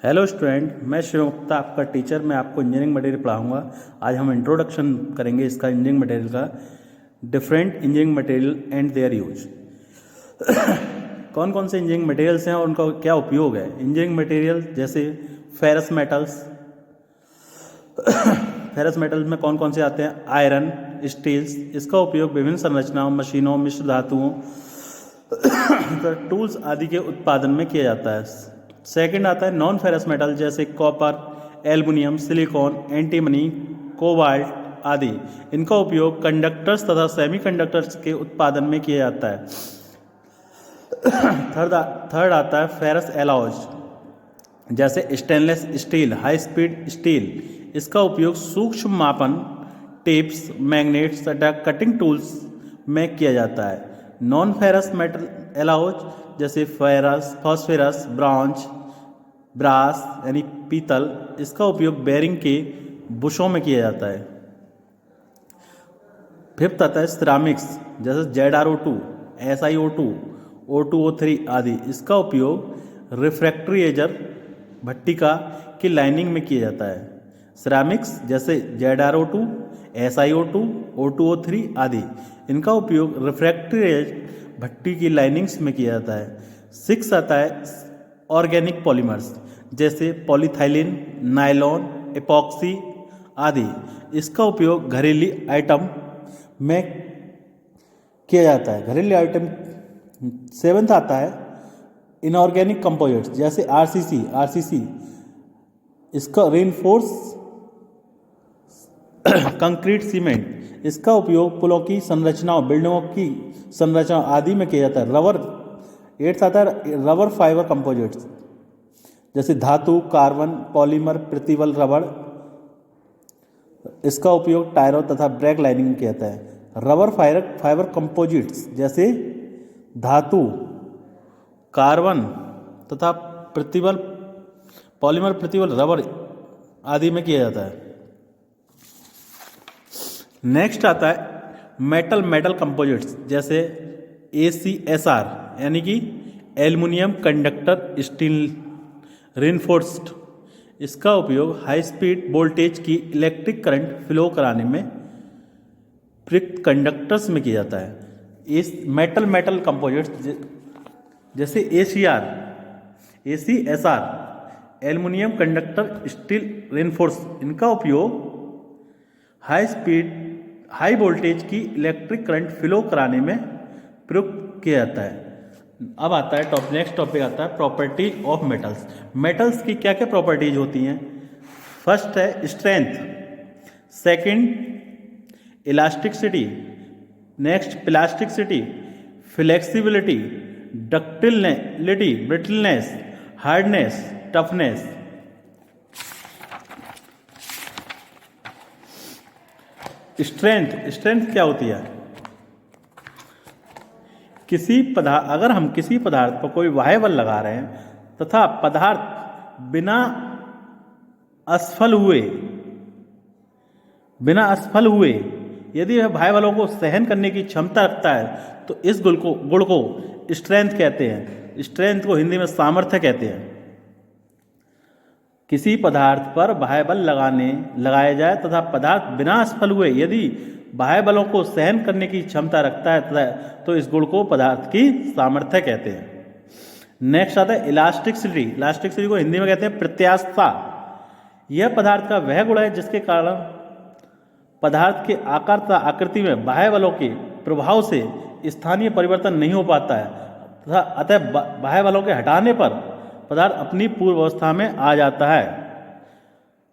Hello student, मैं शिव गुप्ता आपका teacher. मैं आपको इंजीनियरिंग मटेरियल पढ़ाऊंगा। आज हम इंट्रोडक्शन करेंगे इसका इंजीनियरिंग मटेरियल का, different engineering material and their use. कौन कौन से इंजीनियरिंग मटेरियल्स हैं और उनका क्या उपयोग है। इंजीनियरिंग मटेरियल जैसे फेरस मेटल्स। फेरस मेटल्स में कौन कौन से आते हैं? Iron, steels. इसका उपयोग विभिन्न संरचनाओं, मशीनों, मिश्र धातुओं, टूल्स आदि के उत्पादन में किया जाता है। सेकंड आता है नॉन फेरस मेटल जैसे copper, aluminium, silicon, antimony, cobalt आदि। इनका उपयोग कंडक्टर्स तथा सेमीकंडक्टर्स के उत्पादन में किया जाता है। थर्ड आता है फेरस एलॉयज जैसे stainless steel, high speed steel. इसका उपयोग सूक्ष्म मापन, टेप्स, मैग्नेट्स तथा कटिंग टूल्स में किया जाता है। नॉन फेरस मेटल एलॉयज जैसे फेरस, फॉस्फेरस, ब्रॉन्ज, ब्रास यानी पीतल। इसका उपयोग बेरिंग के बुशों में किया जाता है। फिफ्थ आता है सिरामिक्स जैसे ZrO2, SiO2, O2O3 आदि। इसका उपयोग रिफ्रैक्ट्री एजर, भट्टिका की लाइनिंग में किया जाता है। सिरामिक्स जैसे ZrO2, SiO2, O2O3 आदि। इनका उपयोग रिफ्रैक्ट्री एजर, भट्टी की लाइनिंग्स में किया जाता है। सिक्स आता है ऑर्गेनिक पॉलीमर्स जैसे पॉलीथाइलिन, नायलॉन, एपॉक्सी आदि। इसका उपयोग घरेलू आइटम में किया जाता है। घरेलू आइटम। सेवेंथ आता है इनऑर्गेनिक कंपोजिट्स जैसे आरसीसी। इसका रेनफोर्स कंक्रीट सीमेंट। इसका उपयोग पुलों की संरचनाओं, बिल्डिंगों की संरचना आदि में किया जाता है। रबर। एट्थ आता है रबर फाइबर कंपोजिट्स जैसे धातु, कार्बन, पॉलीमर, प्रतिबल रबड़। इसका उपयोग टायरों तथा ब्रेक लाइनिंग में किया जाता है। रबर फाइबर कंपोजिट्स जैसे धातु, कार्बन तथा प्रतिबल, पॉलीमर, प्रतिबल रबड़ आदि में किया जाता है। नेक्स्ट आता है मेटल कंपोजिट्स जैसे ACSR यानी कि एल्युमिनियम कंडक्टर स्टील रेनफोर्स्ड। इसका उपयोग हाई स्पीड वोल्टेज की इलेक्ट्रिक करंट फ्लो कराने में प्रयुक्त कंडक्टर्स में किया जाता है। इस मेटल कंपोजिट्स जैसे ACSR aluminium conductor steel reinforce. इनका उपयोग हाई वोल्टेज की इलेक्ट्रिक करंट फ्लो कराने में प्रयुक्त किया जाता है। अब आता है नेक्स्ट टॉपिक आता है प्रॉपर्टीज ऑफ मेटल्स। मेटल्स की क्या क्या प्रॉपर्टीज होती हैं? फर्स्ट है strength, second elasticity, next plasticity, flexibility, ductility, brittleness, hardness, toughness. Strength क्या होती है? अगर हम किसी पदार्थ पर कोई बाह्य बल लगा रहे हैं तथा पदार्थ बिना असफल हुए यदि वह बाह्य बलों को सहन करने की क्षमता रखता है तो इस गुण को स्ट्रेंथ कहते हैं। स्ट्रेंथ को हिंदी में सामर्थ्य कहते हैं। किसी पदार्थ पर बाह्य बल लगाया जाए तथा पदार्थ बिना असफल हुए यदि बाह्य बलों को सहन करने की क्षमता रखता है तो इस गुण को पदार्थ की सामर्थ्य कहते हैं। नेक्स्ट आता है इलास्टिसिटी। इलास्टिसिटी को हिंदी में कहते हैं प्रत्यास्थता। यह पदार्थ का वह गुण है जिसके कारण पदार्थ के आकार तथा आकृति में बाह्य बलों के प्रभाव से स्थानीय परिवर्तन नहीं हो पाता है तथा अतः बाह्य बलों के हटाने पर पदार्थ अपनी पूर्व अवस्था में आ जाता है।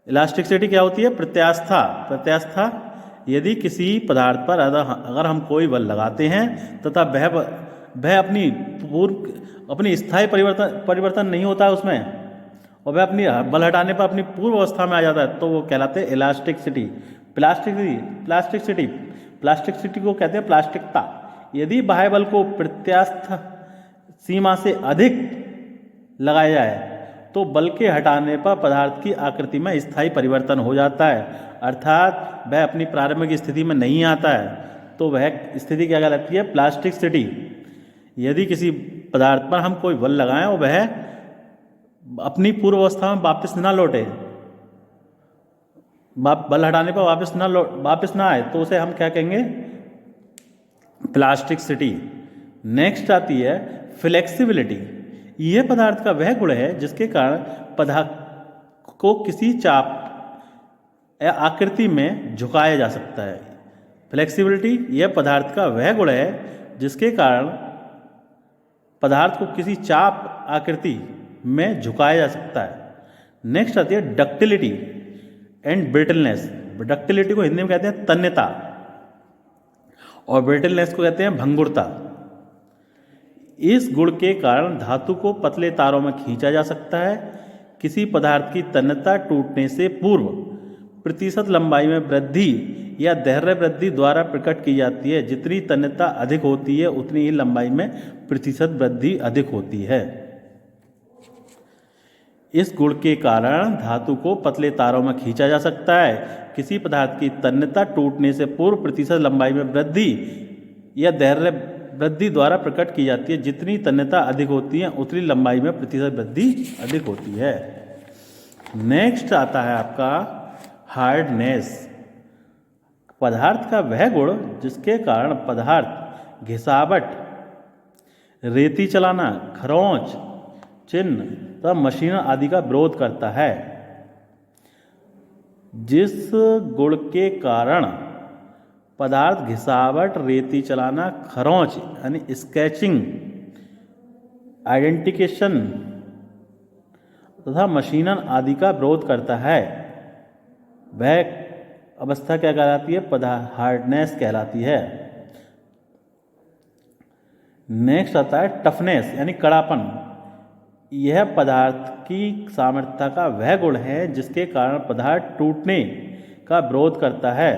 इलास्टिसिटी क्या होती है? प्रत्यास्थता। यदि किसी पदार्थ पर अगर हम कोई बल लगाते हैं तथा वह अपनी स्थायी परिवर्तन नहीं होता है उसमें और वह अपनी बल हटाने पर अपनी पूर्व अवस्था में आ जाता है तो वो कहलाते हैं इलास्टिसिटी। प्लास्टिसिटी को कहते हैं प्लास्टिकता। यदि बाह्य बल को प्रत्यास्थ सीमा से अधिक लगाया जाए तो बल के हटाने पर पदार्थ की आकृति में स्थायी परिवर्तन हो जाता है, अर्थात वह अपनी प्रारंभिक स्थिति में नहीं आता है तो वह स्थिति क्या कहलाती है? प्लास्टिसिटी। यदि किसी पदार्थ पर हम कोई बल लगाएं और वह अपनी पूर्व अवस्था में वापस ना लौटे, बल हटाने पर वापस ना आए, तो उसे हम क्या कहेंगे? प्लास्टिसिटी। नेक्स्ट आती है फ्लेक्सिबिलिटी। यह पदार्थ का वह गुण है जिसके कारण पदार्थ को किसी चाप या आकृति में झुकाया जा सकता है। फ्लेक्सिबिलिटी यह पदार्थ का वह गुण है जिसके कारण पदार्थ को किसी चाप आकृति में झुकाया जा सकता है। नेक्स्ट आती है डक्टिलिटी एंड ब्रिटलनेस। डक्टिलिटी को हिंदी में कहते हैं तन्यता और ब्रिटलनेस को कहते हैं भंगुरता। इस गुण के कारण धातु को पतले तारों में खींचा जा सकता है। किसी पदार्थ की तन्यता टूटने से पूर्व प्रतिशत लंबाई में वृद्धि या धैर्य वृद्धि द्वारा प्रकट की जाती है। जितनी तन्यता अधिक होती है उतनी ही लंबाई में प्रतिशत वृद्धि अधिक होती है। इस गुण के कारण धातु को पतले तारों में खींचा जा सकता है। किसी पदार्थ की तन्यता टूटने से पूर्व प्रतिशत लंबाई में वृद्धि या धैर्य वृद्धि द्वारा प्रकट की जाती है। जितनी तन्यता अधिक होती है उतनी लंबाई में प्रतिशत वृद्धि अधिक होती है। नेक्स्ट आता है आपका हार्डनेस। पदार्थ का वह गुण जिसके कारण पदार्थ घिसावट, रेती चलाना, खरोंच चिन्ह तथा मशीन आदि का विरोध करता है। जिस गुण के कारण पदार्थ घिसावट, रेती चलाना, खरोंच यानी स्केचिंग, आइडेंटिफिकेशन तथा मशीनन आदि का विरोध करता है, वह अवस्था क्या कहलाती है? हार्डनेस कहलाती है। नेक्स्ट आता है टफनेस यानी कड़ापन। यह पदार्थ की सामर्थ्यता का वह गुण है जिसके कारण पदार्थ टूटने का विरोध करता है।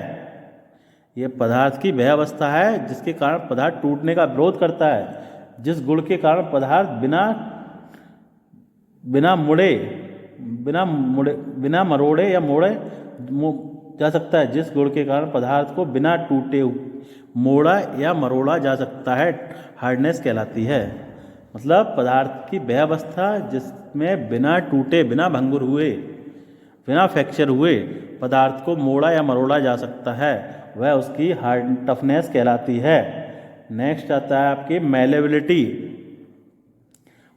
यह पदार्थ की वह अवस्था है जिसके कारण पदार्थ टूटने का विरोध करता है। जिस गुण के कारण पदार्थ बिना मरोड़े या मोड़े जा सकता है। जिस गुण के कारण पदार्थ को बिना टूटे मोड़ा या मरोड़ा जा सकता है, हार्डनेस कहलाती है। मतलब पदार्थ की वह अवस्था जिसमें बिना टूटे, बिना भंगुर हुए, बिना फ्रैक्चर हुए पदार्थ को मोड़ा या मरोड़ा जा सकता है, वह उसकी टफनेस कहलाती है। नेक्स्ट आता है आपकी मेलेबिलिटी।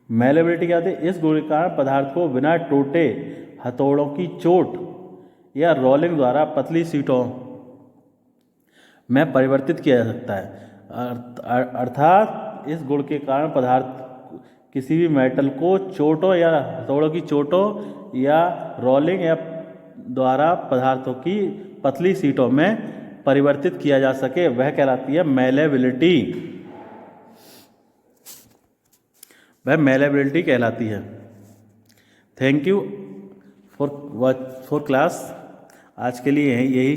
मेलेबिलिटी क्या होती है? इस गुण के कारण पदार्थ को बिना टूटे हथौड़ों की चोट या रोलिंग द्वारा पतली सीटों में परिवर्तित किया जा सकता है। अर्थात इस गुण के कारण पदार्थ किसी भी मेटल को चोटों या हथौड़ों की चोटों या रोलिंग या द्वारा पदार्थों की पतली सीटों में परिवर्तित किया जा सके, वह कहलाती है मेलेबिलिटी। वह मेलेबिलिटी कहलाती है। Thank you for class. आज के लिए यही